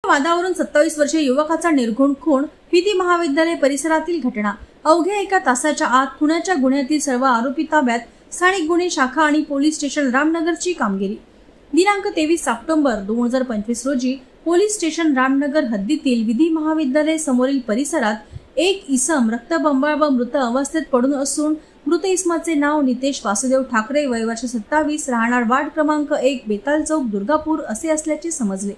वादावरून 27 वर्षीय युवकाचा निर्घृण खून, विधी महाविद्यालय परिसरातील घटना। अवघ्या एका तासाच्या आत खुनाच्या गुन्ह्यातील सर्व आरोपी ताब्यात, स्थानिक गुन्हे शाखा आणि पोलीस स्टेशन रामनगरची कामगिरी। दिनांक 23 ऑक्टोबर 2025 रोजी पोलीस स्टेशन रामनगर हद्दीतील विधी महाविद्यालय समोरील परिसरात एक इसम रक्तबंबाळ व मृत अवस्थेत पडून असून मृत इसमाचे नाव नितेश वासुदेव ठाकरे, वय वर्ष 27, राहणार वार्ड क्रमांक 1, बेताल चौक, दुर्गापूर असे असल्याचे समजले।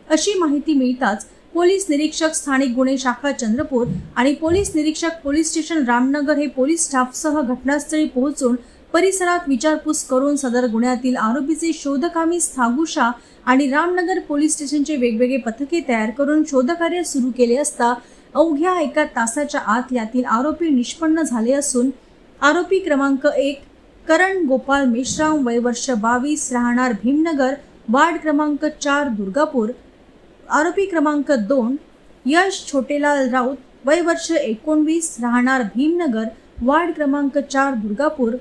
अशी माहिती मिळताच पोलीस निरीक्षक, स्थानिक गुन्हे शाखा चंद्रपूर आणि पोलीस निरीक्षक पोलीस स्टेशन रामनगर हे पोलीस स्टाफसह घटनास्थळी पोहोचून परिसरात विचारपूस करून सदर गुन्ह्यातील आरोपीचे शोधकामी स्थागुशा आणि रामनगर पोलीस स्टेशनचे वेगवेगळे पथके तयार करून शोधकार्य सुरू केले असता अवघ्या एका तासाच्या आत यातील आरोपी निष्पन्न झाले असून आरोपी क्रमांक 1 करण गोपाल मेश्राम, वय वर्ष 22, राहणार भीमनगर, वार्ड क्रमांक 4, दुर्गापूर। आरोपी क्रमांक 2 यश छोटेलाल राऊत, वय वर्ष 19, राहणार भीमनगर, वार्ड क्रमांक 4, दुर्गापूर।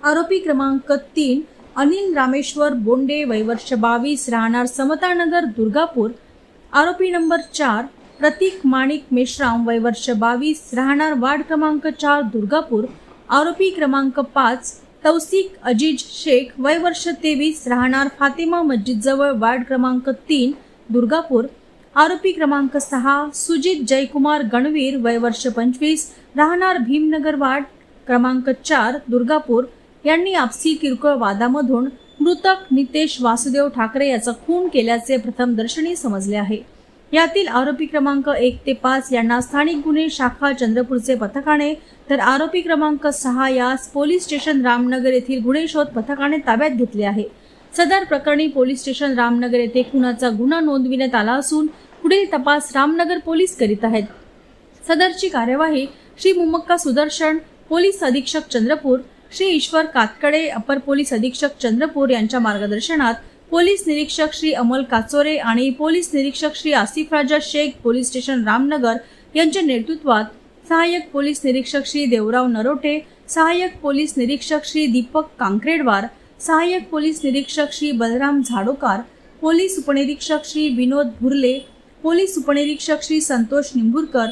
आरोपी क्रमांक 3 अनिल रामेश्वर बोंडे, वय वर्ष 22, राहणार समतानगर, दुर्गापूर। आरोपी नंबर 4 प्रतीक माणिक मेश्राम, वय वर्ष 22, राहणार वार्ड क्रमांक 4, दुर्गापूर। आरोपी क्रमांक 5 तौसिक अजीज शेख, वय वर्ष 23, राहणार फातिमा मस्जिद जवळ, वार्ड क्रमांक 3, दुर्गापूर। आरोपी क्रमांक 6 सुजित जयकुमार गणवीर, वय वर्ष 25, राहणार भीमनगर, वार्ड क्रमांक 4, दुर्गापूर यांनी आपसी किरकोळ वादामधून मृतक नितेश वासुदेव ठाकरे याचा खून केल्याचे प्रथमदर्शनी समजले आहे। यातील आरोपी क्रमांक 1 ते 5 यांना स्थानिक गुन्हे शाखा चंद्रपूरचे पथकाने, तर आरोपी क्रमांक 6 यास पोलीस स्टेशन रामनगर येथील गुन्हे शोध पथकाने ताब्यात घेतले आहे। सदर प्रकरणी पोलीस स्टेशन रामनगर येथे खुनाचा गुन्हा नोंदविण्यात आला असून पुढील तपास रामनगर पोलीस करीत आहेत। सदरची कार्यवाही श्री मुमक्का सुदर्शन, पोलीस अधीक्षक चंद्रपूर, श्री ईश्वर कातकडे, अपर पोलीस अधीक्षक चंद्रपूर यांच्या मार्गदर्शनात पोलीस निरीक्षक श्री अमोल काचोरे आणि पोलीस निरीक्षक श्री आसिफ राजा शेख, पोलीस स्टेशन रामनगर यांच्या नेतृत्वात सहाय्यक पोलीस निरीक्षक श्री देवराव नरोटे, सहाय्यक पोलीस निरीक्षक श्री दीपक कांक्रेडवार, सहाय्यक पोलीस निरीक्षक श्री बलराम झाडोकार, पोलीस उपनिरीक्षक श्री विनोद भुर्ले, पोलीस उपनिरीक्षक श्री संतोष निंबुरकर,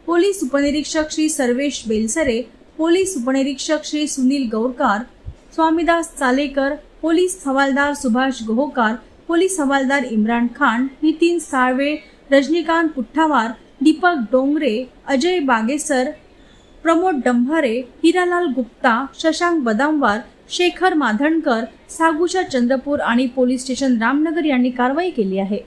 पोलीस उपनिरीक्षक श्री सर्वेश बेलसरे, पोलीस उपनिरीक्षक श्री सुनील गौरकार, स्वामीदास चालेकर, पोलीस हवालदार सुभाष गोहोकार, पोलीस हवालदार इम्रान खान, नितीन साळवे, रजनीकांत पुठ्ठावार, दीपक डोंगरे, अजय बागेसर, प्रमोद डंभारे, हिरालाल गुप्ता, शशांक बदामवार, शेखर माधणकर, सागुशा चंद्रपूर आणि पोलीस स्टेशन रामनगर यांनी कारवाई केली आहे।